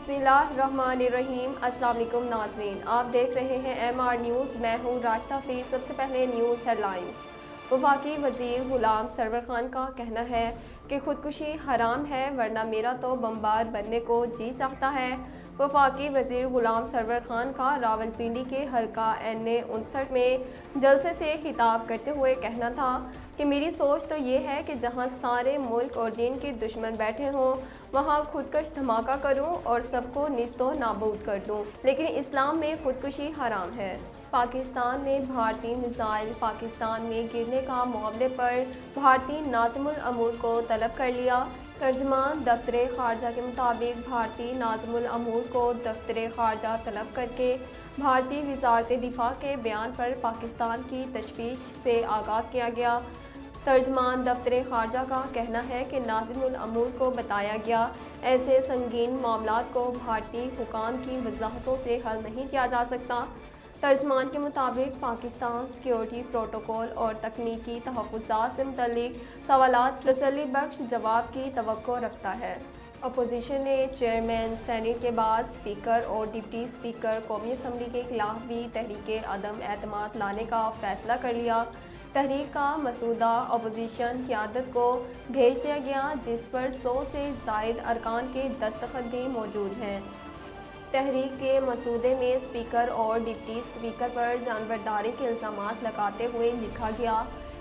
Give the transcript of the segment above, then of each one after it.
बिस्मिल्लाहिर्रहमानिर्रहीम। अस्सलाम वालेकुम नाज़रीन, आप देख रहे हैं MR न्यूज़। मैं हूँ राशिदा फीस। सबसे पहले न्यूज़ हेडलाइंस। वफाकी वज़ीर गुलाम सरवर खान का कहना है कि खुदकुशी हराम है, वरना मेरा तो बमबार बनने को जी चाहता है। वफाकी वज़ीर गुलाम सरवर खान का रावलपिंडी के हल्का NA 59 में जलसे से खिताब करते हुए कहना था कि मेरी सोच तो ये है कि जहाँ सारे मुल्क और दीन के दुश्मन बैठे हों वहाँ खुदकश धमाका करूँ और सबको निस्तो नाबूद कर दूँ, लेकिन इस्लाम में खुदकुशी हराम है। पाकिस्तान ने भारतीय मिसाइल पाकिस्तान में गिरने का मामले पर भारतीय नाज़िमुल अमूर को तलब कर लिया। तर्जमान दफ्तर ख़ारजा के मुताबिक भारतीय नाज़िमुल अमूर को दफ्तर ख़ारजा तलब करके भारतीय वज़ारत दिफा के बयान पर पाकिस्तान की तशवीश से आगाह किया गया। तर्जमान दफ्तर ख़ारजा का कहना है कि नाज़िमुल अमूर को बताया गया ऐसे संगीन मामलात को भारतीय हुकाम की वजाहतों से हल नहीं किया जा सकता। तर्जमान के मुताबिक पाकिस्तान सिक्योरिटी प्रोटोकॉल और तकनीकी तहफ़्फ़ुज़ात से मुतल्लिक़ सवालात तसल्ली बख्श जवाब की तवक्को रखता है। अपोजिशन ने चेयरमैन सेनेट के बाद स्पीकर और डिप्टी स्पीकर कौमी असम्बली के खिलाफ भी तहरीक अदम एतमाद लाने का फैसला कर लिया। तहरीक का मसूदा अपोजिशन क़यादत को भेज दिया गया, जिस पर 100 से ज़ायद अरकान के दस्तखत भी मौजूद हैं। तहरीक के मसूदे में स्पीकर और डिप्टी स्पीकर पर जानबरदारी के इल्ज़ामात लगाते हुए लिखा गया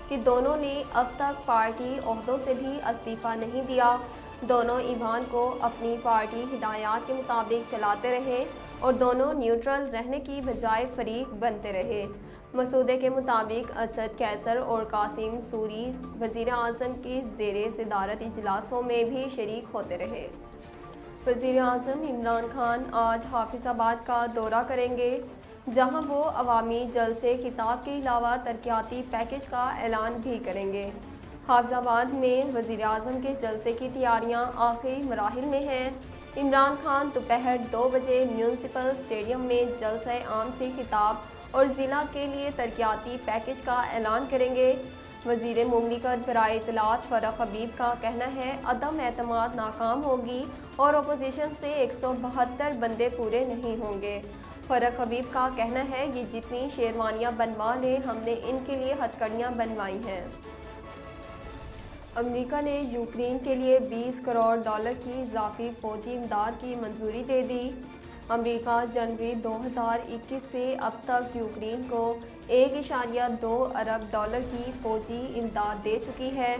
कि दोनों ने अब तक पार्टी ओहदों से भी इस्तीफ़ा नहीं दिया। दोनों ईवान को अपनी पार्टी हिदायत के मुताबिक चलाते रहे और दोनों न्यूट्रल रहने की बजाय फरीक बनते रहे। मसूदे के मुताबिक असद कैसर और कासिम सूरी वज़ीर आज़म की ज़ेरे सदारत इजलासों में भी शरीक होते रहे। वज़ीर आज़म इमरान खान आज हाफिज़ाबाद का दौरा करेंगे, जहां वो अवामी जलसे खिताब के अलावा तरक्याती पैकेज का ऐलान भी करेंगे। हाफिज़ाबाद में वज़ीर आज़म के जलसे की तैयारियां आखिरी मराहिल में हैं। इमरान खान दोपहर 2 बजे म्यूनसिपल स्टेडियम में जलसे आम से खिताब और ज़िला के लिए तरक्याती पैकेज का ऐलान करेंगे। वज़ीर मुमलिकत बराए इत्तलात फ़रख हबीब का कहना है अदम एतमाद नाकाम होगी और अपोजिशन से 172 बंदे पूरे नहीं होंगे। फ़रख हबीब का कहना है ये जितनी शेरवानियाँ बनवा लें, हमने इनके लिए हथकड़ियाँ बनवाई हैं। अमेरिका ने यूक्रेन के लिए $20 करोड़ की इजाफी फ़ौजी इमदाद की मंजूरी दे दी। अमेरिका जनवरी 2021 से अब तक यूक्रेन को $1.2 अरब की फ़ौजी इमदाद दे चुकी है।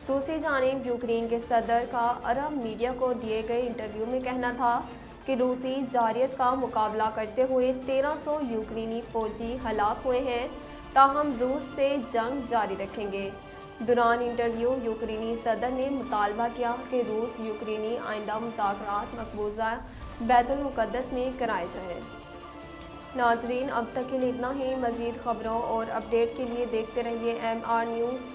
दूसरी जानिब यूक्रेन के सदर का अरब मीडिया को दिए गए इंटरव्यू में कहना था कि रूसी जारियत का मुकाबला करते हुए 1300 यूक्रेनी फ़ौजी हलाक हुए हैं, ताहम रूस से जंग जारी रखेंगे। दौरान इंटरव्यू यूक्रेनी सदर ने मुतालबा किया कि रूस यूक्रेनी आइंदा मुज़ाकरात मकबूजा बैतुल मुक़द्दस में कराए जाएँ। नाज़रीन, अब तक के लिए इतना ही। मज़ीद ख़बरों और अपडेट के लिए देखते रहिए MR न्यूज़।